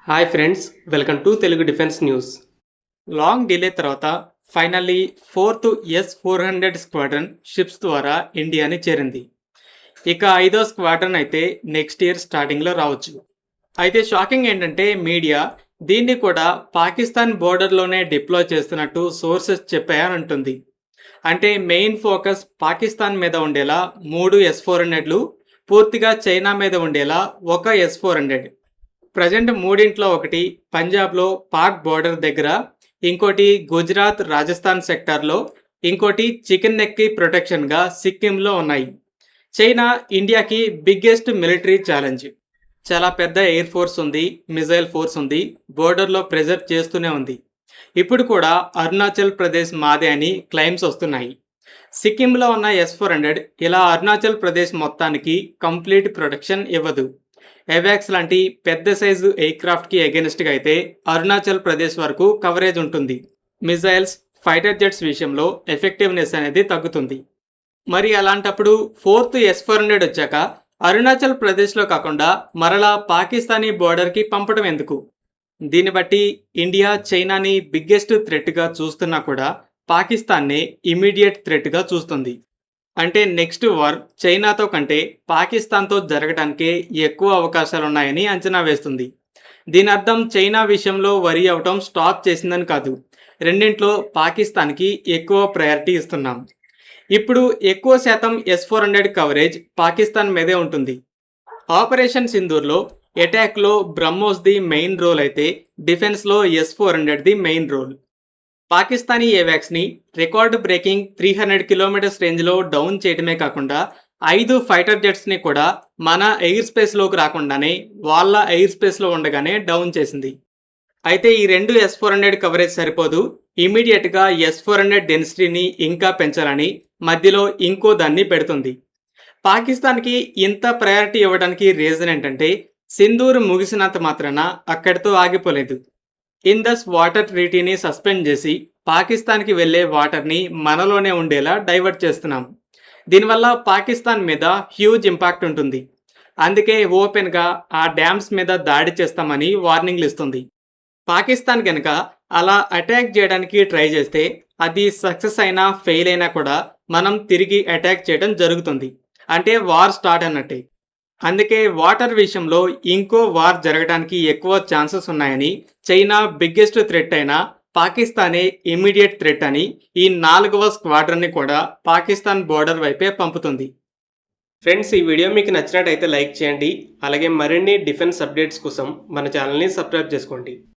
Hi friends, welcome to Telugu defence news. Long delay తర్వాత finally 4th S-400 squadron ships ద్వారా ఇండియాని చేరింది. ఇక 5వ స్క్వాడ్రన్ అయితే నెక్స్ట్ ఇయర్ స్టార్టింగ్లో రావచ్చు. అయితే షాకింగ్ ఏంటంటే మీడియా దీన్ని కూడా పాకిస్తాన్ బోర్డర్లోనే డిప్లాయ్ చేస్తున్నట్టు సోర్సెస్ చెప్పాయని. అంటే మెయిన్ ఫోకస్ పాకిస్తాన్ మీద ఉండేలా 3 S-400లు, పూర్తిగా చైనా మీద ఉండేలా ఒక S-400. ప్రజెంట్ మూడింట్లో ఒకటి పంజాబ్లో పాక్ బోర్డర్ దగ్గర, ఇంకోటి గుజరాత్ రాజస్థాన్ సెక్టార్లో, ఇంకోటి చికెన్ నెక్కి ప్రొటెక్షన్గా సిక్కింలో ఉన్నాయి. చైనా ఇండియాకి బిగ్గెస్ట్ మిలిటరీ ఛాలెంజ్. చాలా పెద్ద ఎయిర్ ఫోర్స్ ఉంది, మిజైల్ ఫోర్స్ ఉంది, బోర్డర్లో ప్రెజర్ చేస్తూనే ఉంది. ఇప్పుడు కూడా అరుణాచల్ ప్రదేశ్ మాదే అని క్లెయిమ్స్ వస్తున్నాయి. సిక్కింలో ఉన్న S-400 ఇలా అరుణాచల్ ప్రదేశ్ మొత్తానికి కంప్లీట్ ప్రొటెక్షన్ ఇవ్వదు. ఎవాక్స్ లాంటి పెద్ద సైజు ఎయిర్క్రాఫ్ట్కి ఎగెనిస్ట్గా అయితే అరుణాచల్ ప్రదేశ్ వరకు కవరేజ్ ఉంటుంది. మిజైల్స్, ఫైటర్ జెట్స్ విషయంలో ఎఫెక్టివ్నెస్ అనేది తగ్గుతుంది. మరి అలాంటప్పుడు 4th S-400 వచ్చాక అరుణాచల్ ప్రదేశ్లో కాకుండా మరలా పాకిస్తానీ బోర్డర్కి పంపడం ఎందుకు? దీన్ని బట్టి ఇండియా చైనాని బిగ్గెస్ట్ థ్రెట్గా చూస్తున్నా కూడా పాకిస్తాన్నే ఇమీడియట్ థ్రెట్గా చూస్తుంది. అంటే నెక్స్ట్ వార్ చైనాతో కంటే పాకిస్తాన్తో జరగడానికే ఎక్కువ అవకాశాలున్నాయని అంచనా వేస్తుంది. దీని అర్థం చైనా విషయంలో వరి అవటం స్టాప్ చేసిందని కాదు, రెండింట్లో పాకిస్తాన్కి ఎక్కువ ప్రయారిటీ ఇస్తున్నాం. ఇప్పుడు ఎక్కువ శాతం S-400 కవరేజ్ పాకిస్తాన్ మీదే ఉంటుంది. ఆపరేషన్ సింధూర్లో అటాక్లో బ్రహ్మోస్ది మెయిన్ రోల్ అయితే డిఫెన్స్లో S-400ది మెయిన్ రోల్. పాకిస్తానీ ఏవాక్స్ని రికార్డు బ్రేకింగ్ 300 కిలోమీటర్స్ రేంజ్లో డౌన్ చేయడమే కాకుండా 5 ఫైటర్ జెట్స్ని కూడా మన ఎయిర్ స్పేస్లోకి రాకుండానే వాళ్ళ ఎయిర్ స్పేస్లో ఉండగానే డౌన్ చేసింది. అయితే ఈ 2 S-400 కవరేజ్ సరిపోదు, ఇమీడియట్గా S-400 డెన్సిటీని ఇంకా పెంచాలని మధ్యలో ఇంకో దాన్ని పెడుతుంది. పాకిస్తాన్కి ఇంత ప్రయారిటీ ఇవ్వడానికి రీజన్ ఏంటంటే సింధూర్ ముగిసినంత మాత్రాన అక్కడితో ఆగిపోలేదు. ఇండస్ వాటర్ ట్రీటీని సస్పెండ్ చేసి పాకిస్తాన్కి వెళ్లే వాటర్ని మనలోనే ఉండేలా డైవర్ట్ చేస్తున్నాం. దీనివల్ల పాకిస్తాన్ మీద హ్యూజ్ ఇంపాక్ట్ ఉంటుంది. అందుకే ఓపెన్గా ఆ డ్యామ్స్ మీద దాడి చేస్తామని వార్నింగ్లు ఇస్తుంది. పాకిస్తాన్ కనుక అలా అటాక్ చేయడానికి ట్రై చేస్తే అది సక్సెస్ అయినా ఫెయిల్ అయినా కూడా మనం తిరిగి అటాక్ చేయడం జరుగుతుంది. అంటే వార్ స్టార్ట్ అన్నట్టే. అందుకే వాటర్ విషయంలో ఇంకో వార్ జరగడానికి ఎక్కువ ఛాన్సెస్ ఉన్నాయని, చైనా బిగ్గెస్ట్ థ్రెట్ అయినా పాకిస్తానే ఇమీడియట్ థ్రెట్ అని ఈ 4వ స్క్వాడ్రన్ని కూడా పాకిస్తాన్ బోర్డర్ వైపే పంపుతుంది. ఫ్రెండ్స్, ఈ వీడియో మీకు నచ్చినట్టయితే లైక్ చేయండి. అలాగే మరిన్ని డిఫెన్స్ అప్డేట్స్ కోసం మన ఛానల్ని సబ్స్క్రైబ్ చేసుకోండి.